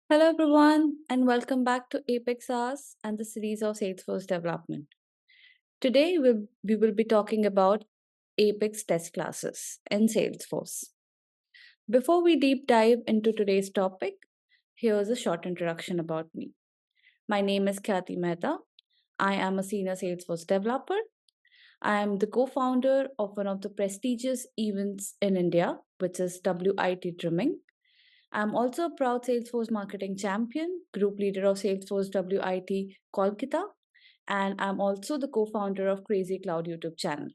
Hello, everyone, and welcome back to Apex Hours and the series of Salesforce development. Today, we will be talking about Apex test classes in Salesforce. Before we deep dive into today's topic, here's a short introduction about me. My name is Khyati Mehta. I am a senior Salesforce developer. I am the co founder of one of the prestigious events in India, which is WIT Trimming. I'm also a proud Salesforce marketing champion, group leader of Salesforce WIT Kolkata, and I'm also the co founder of Crazy Cloud YouTube channel.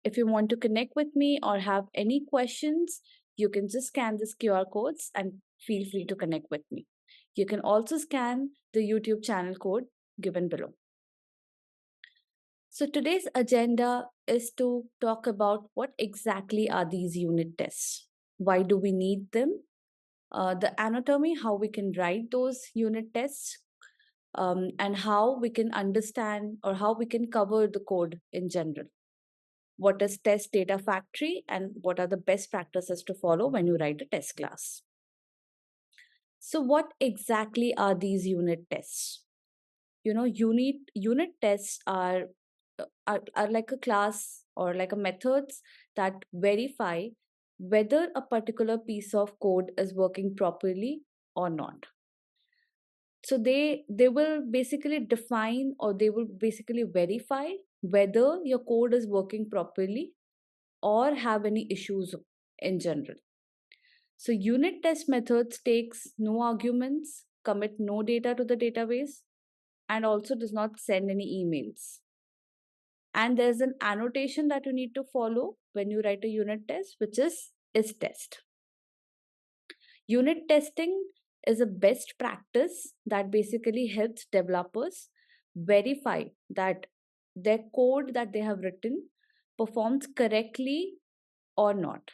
If you want to connect with me or have any questions, you can just scan this QR codes and feel free to connect with me. You can also scan the YouTube channel code given below. So today's agenda is to talk about what exactly are these unit tests? Why do we need them? The anatomy, how we can write those unit tests, and how we can understand or how we can cover the code in general. What is test data factory and what are the best practices to follow when you write a test class? So, what exactly are these unit tests? Unit tests are like a class or like a methods that verify whether a particular piece of code is working properly or not. So they will basically define or they will basically verify whether your code is working properly or have any issues in general. So unit test methods takes no arguments, commit no data to the database, and also does not send any emails. And there's an annotation that you need to follow when you write a unit test, which is test. Unit testing is a best practice that basically helps developers verify that their code that they have written performs correctly or not.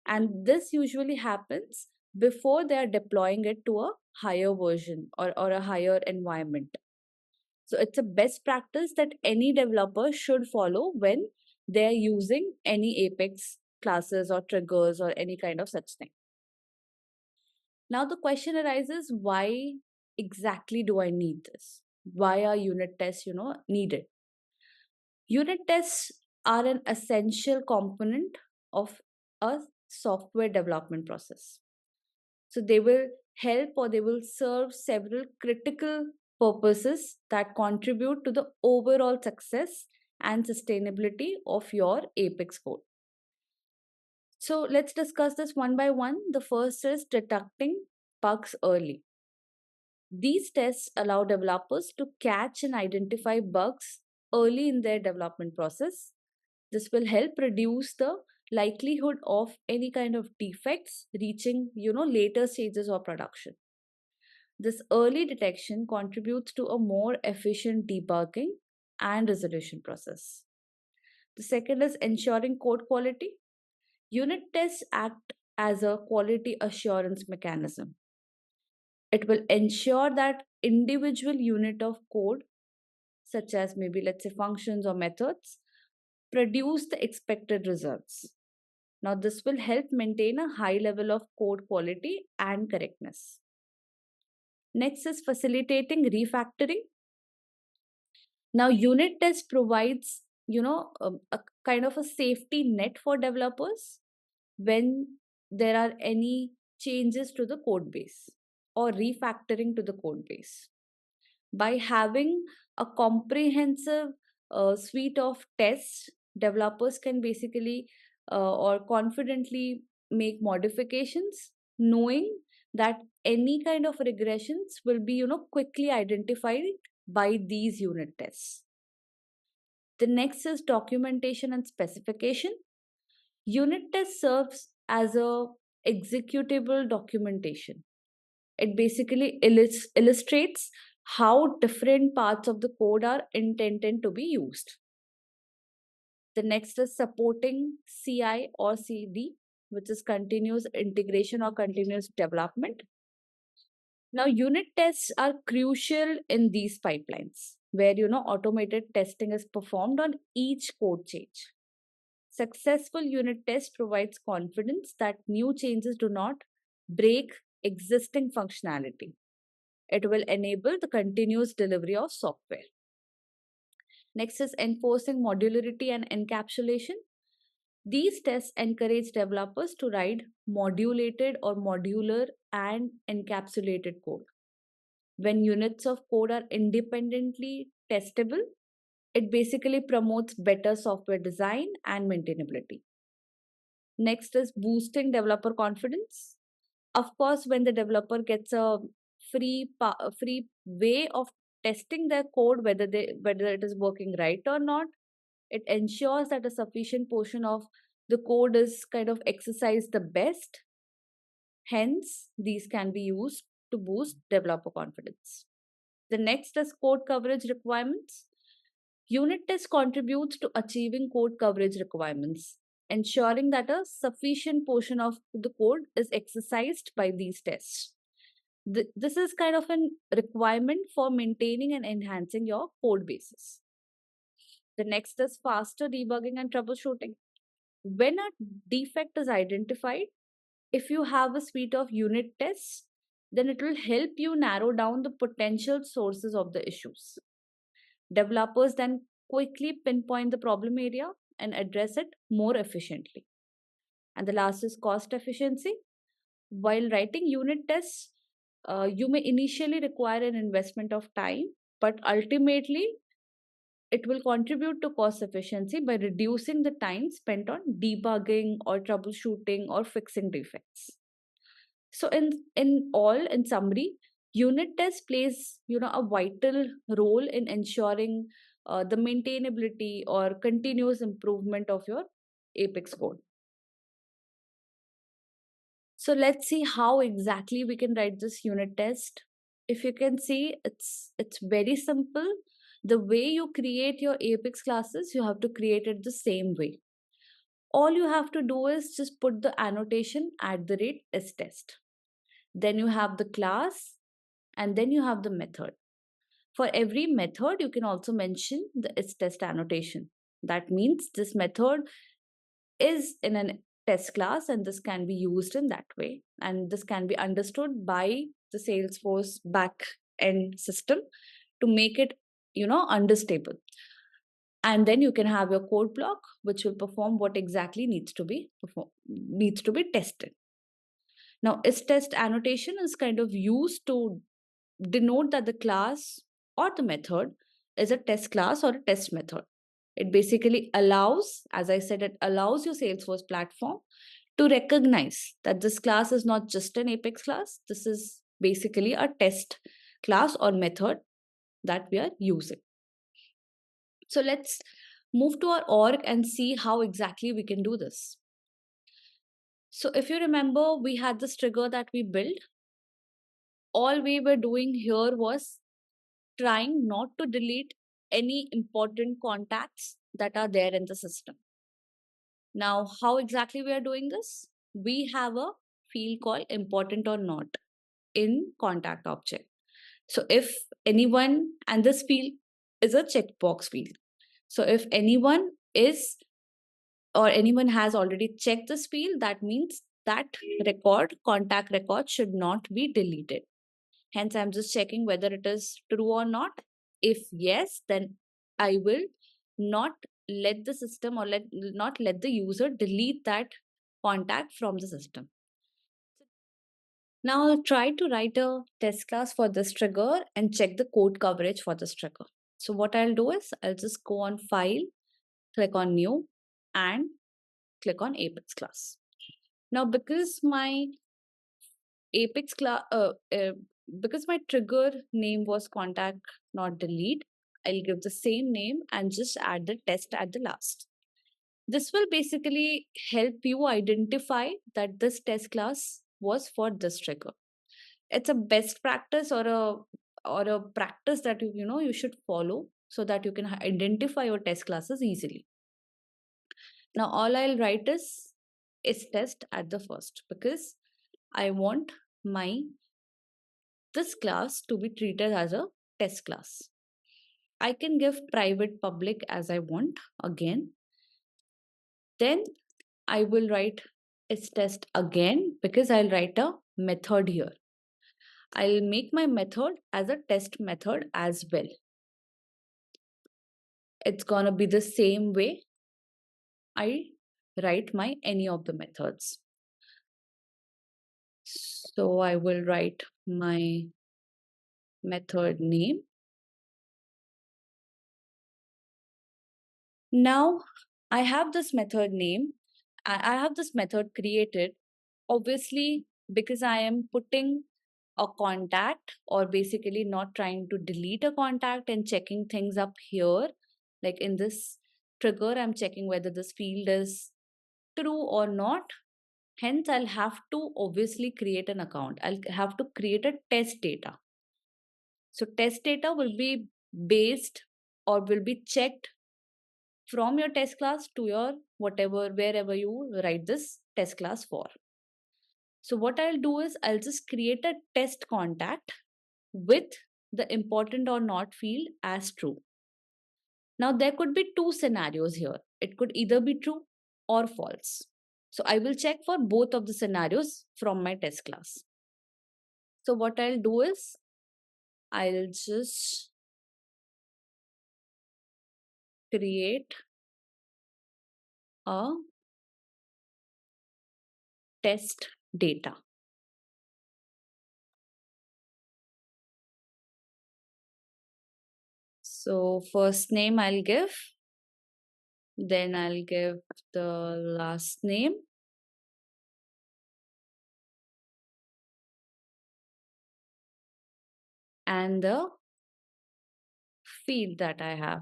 And this usually happens before they are deploying it to a higher version or a higher environment. So it's a best practice that any developer should follow when they're using any Apex classes or triggers or any kind of such thing. Now the question arises, why exactly do I need this? Why are unit tests, needed? Unit tests are an essential component of a software development process. So they will help or they will serve several critical purposes that contribute to the overall success and sustainability of your Apex code. So let's discuss this one by one. The first is detecting bugs early. These tests allow developers to catch and identify bugs early in their development process. This will help reduce the likelihood of any kind of defects reaching, later stages of production. This early detection contributes to a more efficient debugging and resolution process. The second is ensuring code quality. Unit tests act as a quality assurance mechanism. It will ensure that individual unit of code, such as maybe let's say functions or methods, produce the expected results. Now, this will help maintain a high level of code quality and correctness. Next is facilitating refactoring. Now, unit test provides, a kind of a safety net for developers when there are any changes to the code base or refactoring to the code base. By having a comprehensive suite of tests, developers can basically or confidently make modifications, knowing that any kind of regressions will be quickly identified by these unit tests. The next is documentation and specification. Unit test serves as a executable documentation. It basically illustrates how different parts of the code are intended to be used. The next is supporting CI or CD, which is continuous integration or continuous development. Now, unit tests are crucial in these pipelines where automated testing is performed on each code change. Successful unit test provides confidence that new changes do not break existing functionality. It will enable the continuous delivery of software. Next is enforcing modularity and encapsulation. These tests encourage developers to write modulated or modular and encapsulated code. When units of code are independently testable, it basically promotes better software design and maintainability. Next is boosting developer confidence. Of course, when the developer gets a free way of testing their code, whether it is working right or not, it ensures that a sufficient portion of the code is kind of exercised the best. Hence, these can be used to boost developer confidence. The next is code coverage requirements. Unit test contributes to achieving code coverage requirements, ensuring that a sufficient portion of the code is exercised by these tests. This is kind of a requirement for maintaining and enhancing your code bases. The next is faster debugging and troubleshooting. When a defect is identified, if you have a suite of unit tests, then it will help you narrow down the potential sources of the issues. Developers then quickly pinpoint the problem area and address it more efficiently. And the last is cost efficiency. While writing unit tests, you may initially require an investment of time, but ultimately it will contribute to cost efficiency by reducing the time spent on debugging or troubleshooting or fixing defects. So in summary, unit test plays a vital role in ensuring the maintainability or continuous improvement of your Apex code. So let's see how exactly we can write this unit test. If you can see, it's very simple. The way you create your Apex classes, you have to create it the same way. All you have to do is just put the annotation @istest. Then you have the class, and then you have the method. For every method, you can also mention the istest annotation. That means this method is in a test class and this can be used in that way. And this can be understood by the Salesforce back end system to make it, understable. And then you can have your code block, which will perform what exactly needs to be tested. Now, istest annotation is kind of used to denote that the class or the method is a test class or a test method. It basically allows, as I said, it allows your Salesforce platform to recognize that this class is not just an Apex class. This is basically a test class or method that we are using. So let's move to our org and see how exactly we can do this. So if you remember, we had this trigger that we built. All we were doing here was trying not to delete any important contacts that are there in the system. Now, how exactly we are doing this? We have a field called important or not in contact object. So if anyone, and this field is a checkbox field. So if anyone is or anyone has already checked this field, that means that contact record should not be deleted. Hence, I'm just checking whether it is true or not. If yes, then I will not let the system or not let the user delete that contact from the system. Now I'll try to write a test class for this trigger and check the code coverage for this trigger. So what I'll do is I'll just go on File, click on New, and click on Apex class. Now because my Apex class, because my trigger name was contact not delete, I'll give the same name and just add the test at the last. This will basically help you identify that this test class was for this trigger. It's a best practice or a practice that you should follow so that you can identify your test classes easily. Now all I'll write is test at the first because I want this class to be treated as a test class. I can give private public as I want again. Then I will write is test again because I'll write a method here. I'll make my method as a test method as well. It's gonna be the same way I write my any of the methods. So I will write my method name. Now I have this method name. I have this method created. Obviously, because I am putting a contact or basically not trying to delete a contact and checking things up here, like in this trigger, I'm checking whether this field is true or not. Hence, I'll have to obviously create an account. I'll have to create a test data. So, test data will be based or will be checked from your test class to your whatever, wherever you write this test class for. So, what I'll do is I'll just create a test contact with the important or not field as true. Now, there could be two scenarios here. It could either be true or false. So, I will check for both of the scenarios from my test class. So, what I'll do is I'll just create a test data. So, first name I'll give, then I'll give the last name, and the field that I have.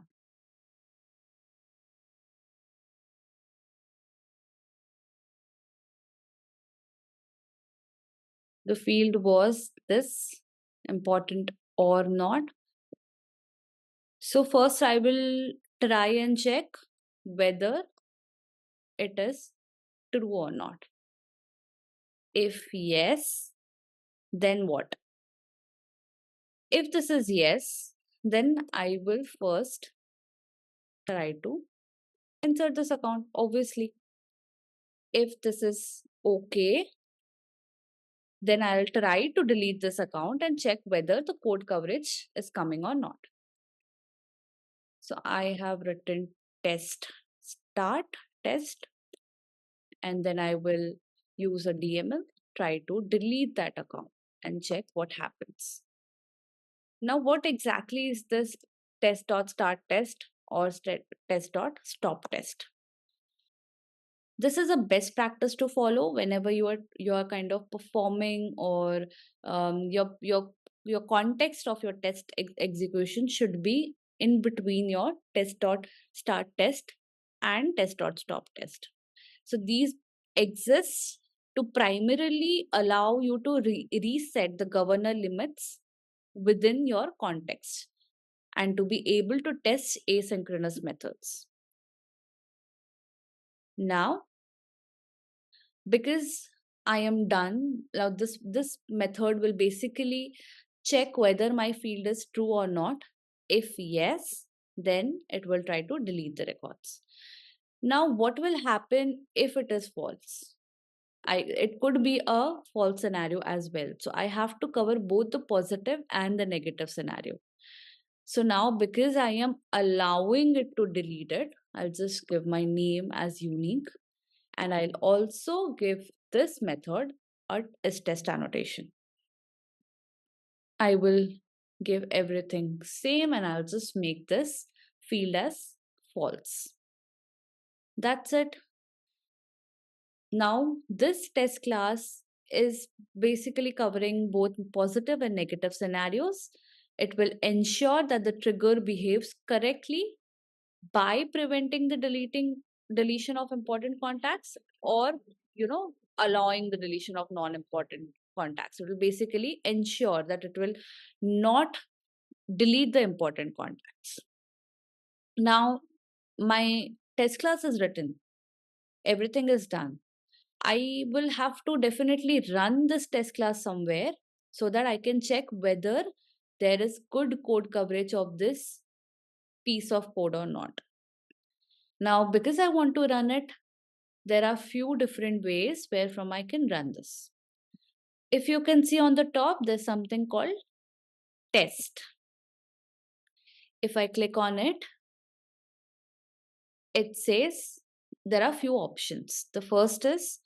The field was this important or not. So first I will try and check whether it is true or not. If yes, then what? If this is yes, then I will first try to insert this account. Obviously, if this is okay, then I'll try to delete this account and check whether the code coverage is coming or not. So I have written test start test, and then I will use a DML, try to delete that account and check what happens. Now, what exactly is this test.start test or test.stop test? This is a best practice to follow whenever you are kind of performing, or your context of your test execution should be in between your test.start test and test.stop test. So these exist to primarily allow you to reset the governor limits within your context and to be able to test asynchronous methods. Now, because I am done, now this method will basically check whether my field is true or not. If yes, then it will try to delete the records. Now, what will happen if it is false? It could be a false scenario as well. So I have to cover both the positive and the negative scenario. So now, because I am allowing it to delete it, I'll just give my name as unique, and I'll also give this method a test annotation. I will give everything same, and I'll just make this field as false. That's it. Now, this test class is basically covering both positive and negative scenarios. It will ensure that the trigger behaves correctly by preventing the deletion of important contacts, or allowing the deletion of non-important contacts. It will basically ensure that it will not delete the important contacts. Now, my test class is written, everything is done. I will have to definitely run this test class somewhere so that I can check whether there is good code coverage of this piece of code or not. Now, because I want to run it, there are few different ways where from I can run this. If you can see on the top, there's something called test. If I click on it, it says there are few options. The first is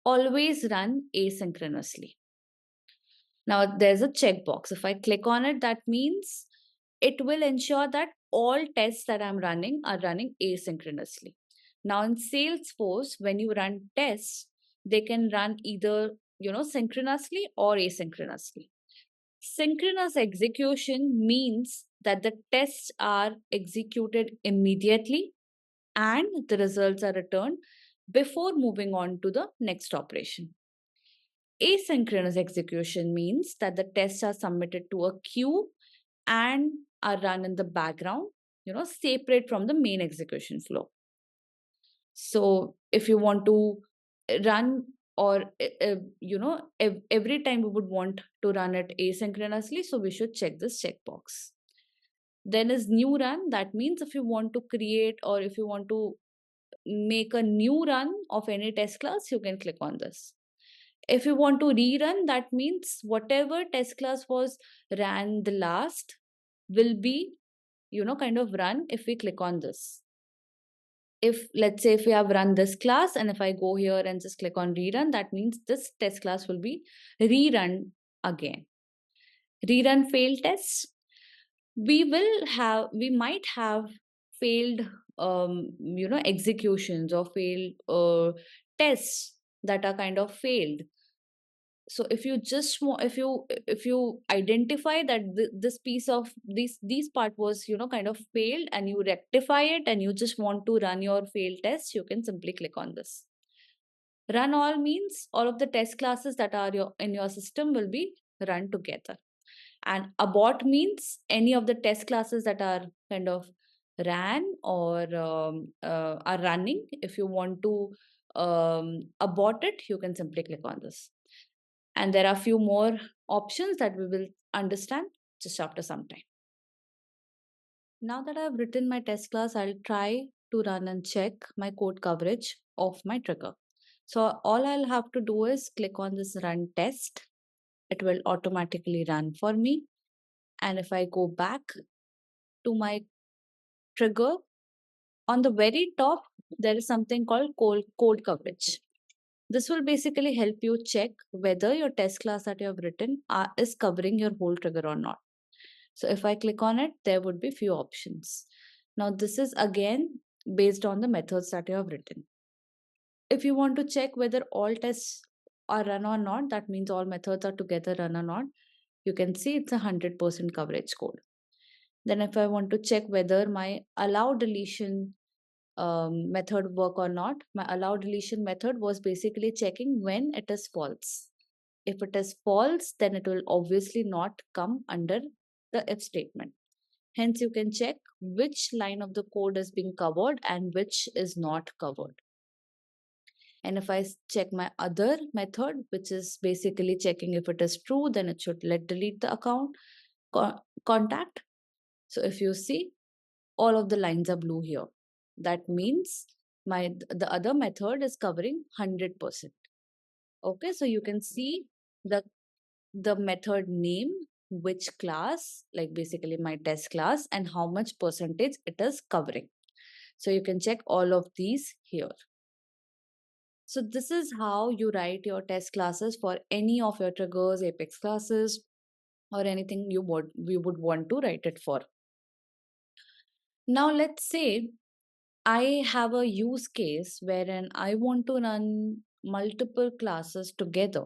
always run asynchronously. Now there's a checkbox. If I click on it, that means it will ensure that all tests that I'm running are running asynchronously. Now in Salesforce, when you run tests, they can run either synchronously or asynchronously. Synchronous execution means that the tests are executed immediately and the results are returned before moving on to the next operation. Asynchronous execution means that the tests are submitted to a queue and are run in the background, separate from the main execution flow. So if you want to run or every time we would want to run it asynchronously, so we should check this checkbox. Then is new run. That means if you want to create or if you want to make a new run of any test class, you can click on this. If you want to rerun, that means whatever test class was ran the last will be kind of run if we click on this. If let's say if we have run this class and if I go here and just click on rerun, that means this test class will be rerun again. Rerun failed tests. We might have failed executions or failed tests that are kind of failed. So if you just want, if you identify that this piece of these part was kind of failed and you rectify it and you just want to run your failed test, you can simply click on this. Run all means all of the test classes that are in your system will be run together. And abort means any of the test classes that are kind of ran or are running. If you want to abort it, you can simply click on this. And there are few more options that we will understand just after some time. Now that I've written my test class, I'll try to run and check my code coverage of my trigger. So all I'll have to do is click on this run test. It will automatically run for me. And if I go back to my trigger, on the very top, there is something called code coverage. This will basically help you check whether your test class that you have written is covering your whole trigger or not. So if I click on it, there would be few options. Now this is again based on the methods that you have written. If you want to check whether all tests are run or not, that means all methods are together run or not, you can see it's 100% coverage code. Then if I want to check whether my allow deletion method work or not, my allow deletion method was basically checking when it is false. If it is false, then it will obviously not come under the if statement. Hence, you can check which line of the code is being covered and which is not covered. And if I check my other method, which is basically checking if it is true, then it should let delete the account contact. So if you see, all of the lines are blue here. That means the other method is covering 100%. Okay, so you can see the method name, which class, like basically my test class, and how much percentage it is covering. So you can check all of these here. So this is how you write your test classes for any of your triggers, Apex classes, or anything you would want to write it for. Now let's say I have a use case wherein I want to run multiple classes together,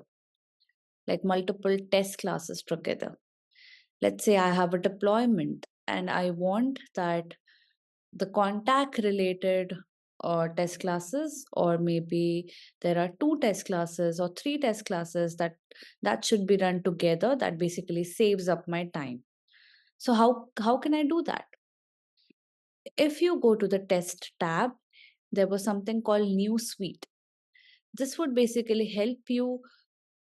like multiple test classes together. Let's say I have a deployment and I want that the contact related test classes, or maybe there are two test classes or three test classes that should be run together. That basically saves up my time. So how can I do that? If you go to the test tab, there was something called new suite. This would basically help you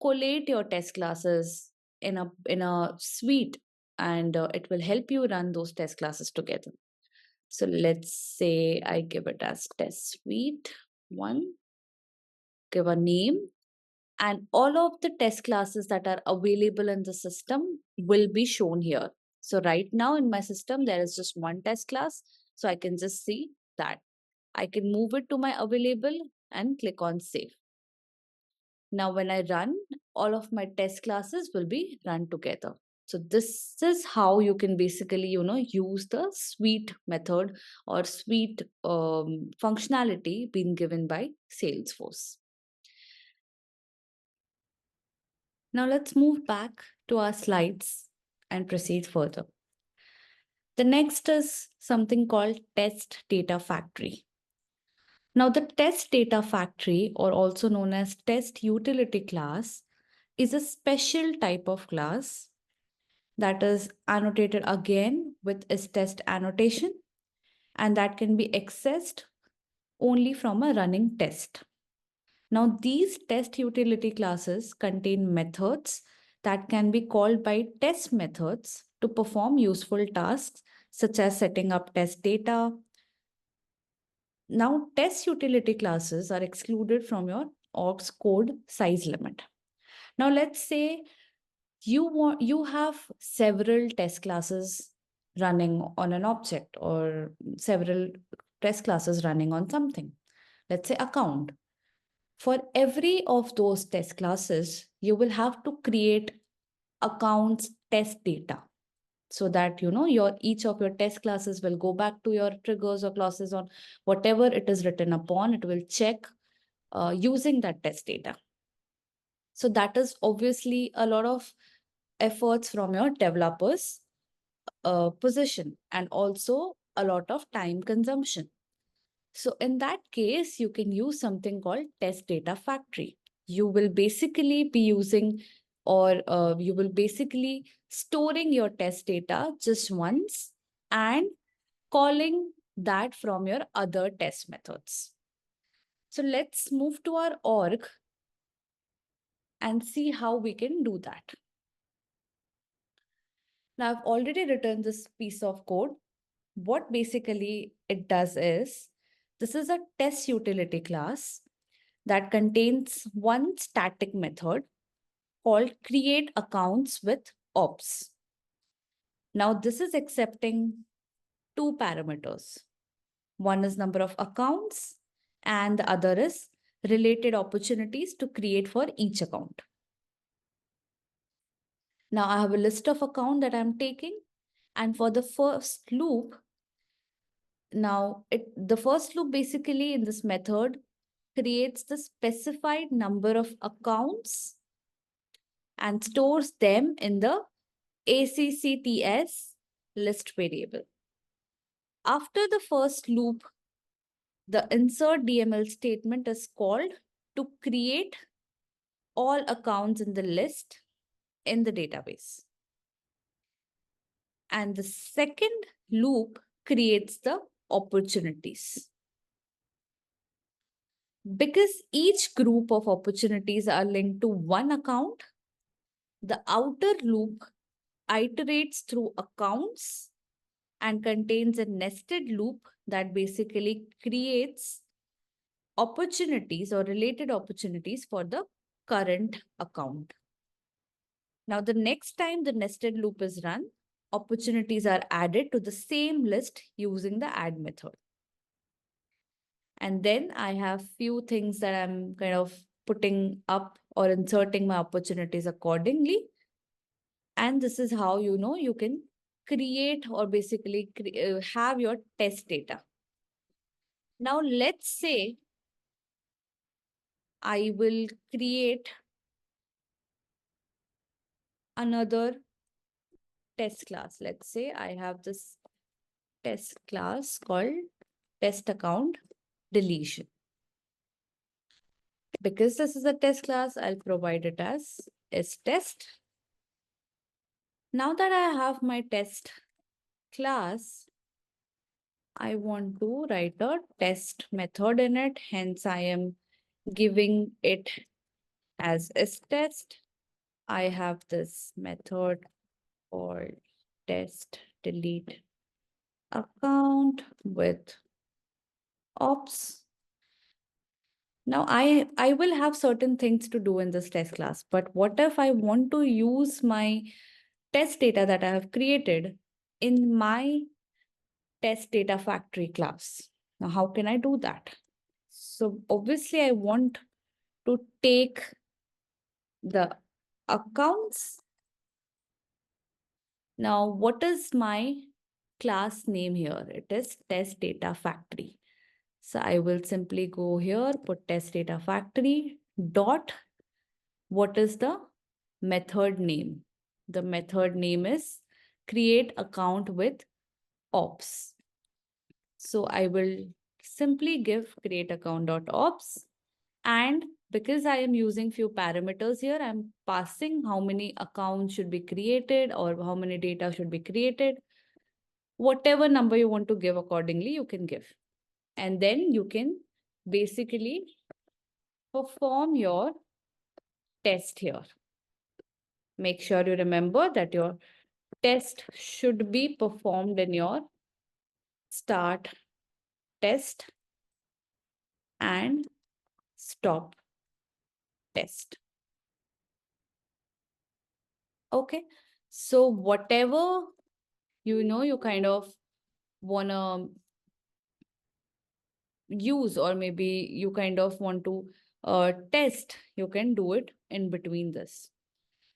collate your test classes in a suite, and it will help you run those test classes together. So let's say I give it as test suite 1. give a name, and all of the test classes that are available in the system will be shown here. So right now in my system, there is just one test class. So I can just see that. I can move it to my available and click on save. Now, when I run, all of my test classes will be run together. So this is how you can basically, use the suite method or suite functionality being given by Salesforce. Now let's move back to our slides and proceed further. The next is something called Test Data Factory. Now the Test Data Factory, or also known as Test Utility class, is a special type of class that is annotated again with its test annotation, and that can be accessed only from a running test. Now, these test utility classes contain methods that can be called by test methods to perform useful tasks such as setting up test data. Now, test utility classes are excluded from your org's code size limit. Now, let's say you have several test classes running on an object, or several test classes running on something. Let's say account. For every of those test classes, you will have to create accounts test data, so that your each of your test classes will go back to your triggers or clauses on whatever it is written upon. It will check using that test data. So that is obviously a lot of efforts from your developers position, and also a lot of time consumption. So in that case, you can use something called Test Data Factory. You will basically be using, or you will basically storing your test data just once and calling that from your other test methods. So let's move to our org and see how we can do that. Now I've already written this piece of code. What basically it does is, this is a test utility class that contains one static method called create accounts with ops. Now this is accepting two parameters. One is number of accounts and the other is related opportunities to create for each account. Now I have a list of account that I'm taking, and for the first loop, the first loop basically in this method creates the specified number of accounts and stores them in the ACCTS list variable. After the first loop, the insert DML statement is called to create all accounts in the list in the database. And the second loop creates the opportunities. Because each group of opportunities are linked to one account, the outer loop iterates through accounts and contains a nested loop that basically creates opportunities or related opportunities for the current account. Now, the next time the nested loop is run, opportunities are added to the same list using the add method. And then I have few things that I'm kind of putting up or inserting my opportunities accordingly. And this is how you can create or basically have your test data. Now, let's say I will create another test class. Let's say I have this test class called test account deletion. Because this is a test class, I'll provide it as test. Now that I have my test class, I want to write a test method in it. Hence, I am giving it as test. I have this method called test delete account with ops. Now I will have certain things to do in this test class, but what if I want to use my test data that I have created in my test data factory class? Now, how can I do that? So obviously I want to take the accounts. Now, what is my class name here? It is test data factory. So I will simply go here, put test data factory dot, what is the method name? The method name is create account with ops. So I will simply give create account dot ops. And because I am using few parameters here, I'm passing how many accounts should be created or how many data should be created. Whatever number you want to give accordingly, you can give. And then you can basically perform your test here. Make sure you remember that your test should be performed in your start test and stop test. Okay. So whatever you kind of wanna use, or maybe you kind of want to test, you can do it in between this.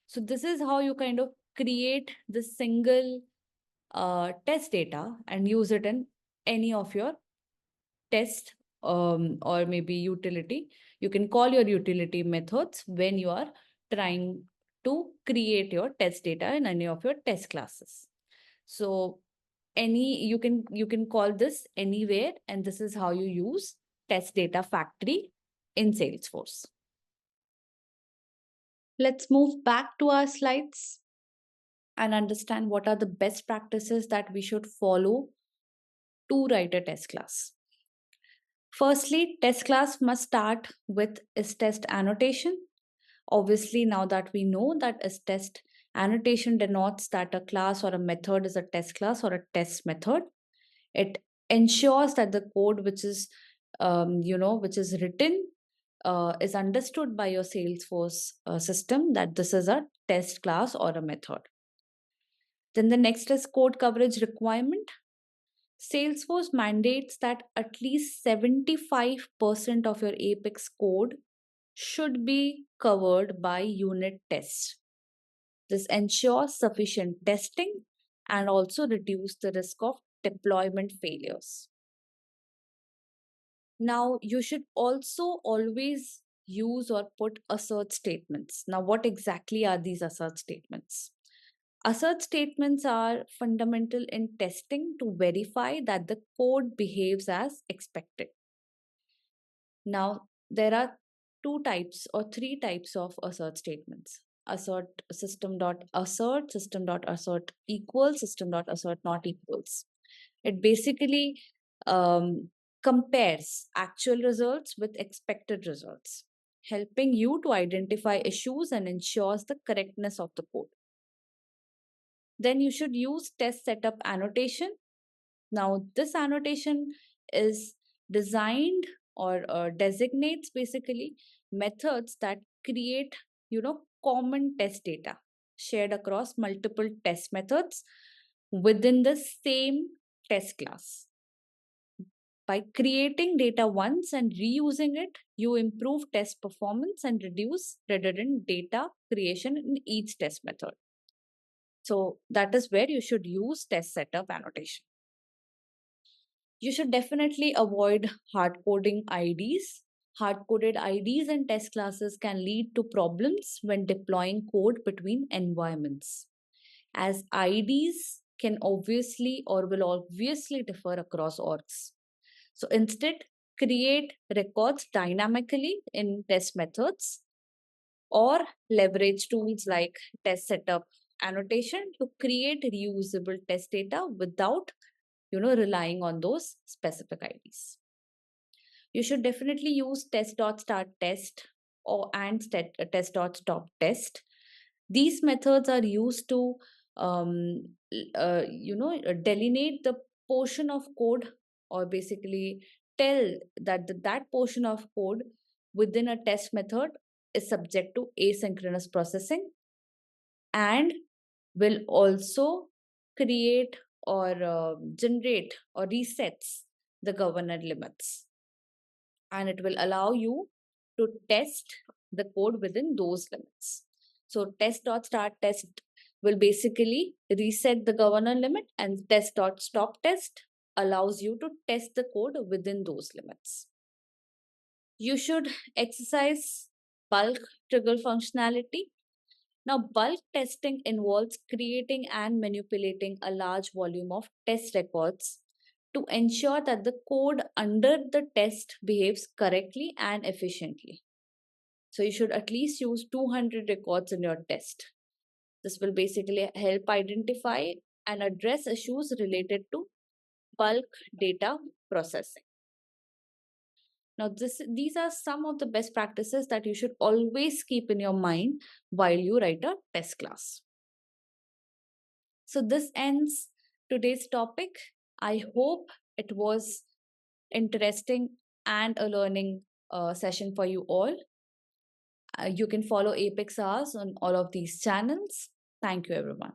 So this is how you kind of create the single test data and use it in any of your test or maybe utility. You can call your utility methods when you are trying to create your test data in any of your test classes. So any you can call this anywhere, and this is how you use test data factory in Salesforce. Let's move back to our slides and understand what are the best practices that we should follow to write a test class. Firstly, test class must start with is test annotation. Obviously, now that we know that is test annotation denotes that a class or a method is a test class or a test method, it ensures that the code which is written is understood by your Salesforce system that this is a test class or a method. Then the next is code coverage requirement. Salesforce mandates that at least 75% of your Apex code should be covered by unit tests. This ensures sufficient testing and also reduce the risk of deployment failures. Now, you should also always use or put assert statements. Now, what exactly are these assert statements? Assert statements are fundamental in testing to verify that the code behaves as expected. Now, there are two types or three types of assert statements. Assert system dot assert equals, system dot assert not equals. It basically compares actual results with expected results, helping you to identify issues and ensures the correctness of the code. Then you should use test setup annotation. Now, this annotation is designed or designates basically methods that create, common test data shared across multiple test methods within the same test class. By creating data once and reusing it, you improve test performance and reduce redundant data creation in each test method. So that is where you should use test setup annotation. You should definitely avoid hard coding IDs. Hard coded IDs and test classes can lead to problems when deploying code between environments, as IDs can obviously or will obviously differ across orgs. So instead, create records dynamically in test methods or leverage tools like test setup annotation to create reusable test data without relying on those specific IDs. You should definitely use test.start test or and test.stop test. These methods are used to delineate the portion of code, or basically tell that that portion of code within a test method is subject to asynchronous processing and will also create or generate or resets the governor limits, and it will allow you to test the code within those limits. So test.start test will basically reset the governor limit, and test.stop test allows you to test the code within those limits. You should exercise bulk trigger functionality. Now, bulk testing involves creating and manipulating a large volume of test records to ensure that the code under the test behaves correctly and efficiently. So, you should at least use 200 records in your test. This will basically help identify and address issues related to bulk data processing. Now, these are some of the best practices that you should always keep in your mind while you write a test class. So, this ends today's topic. I hope it was interesting and a learning session for you all. You can follow Apex Hours on all of these channels. Thank you, everyone.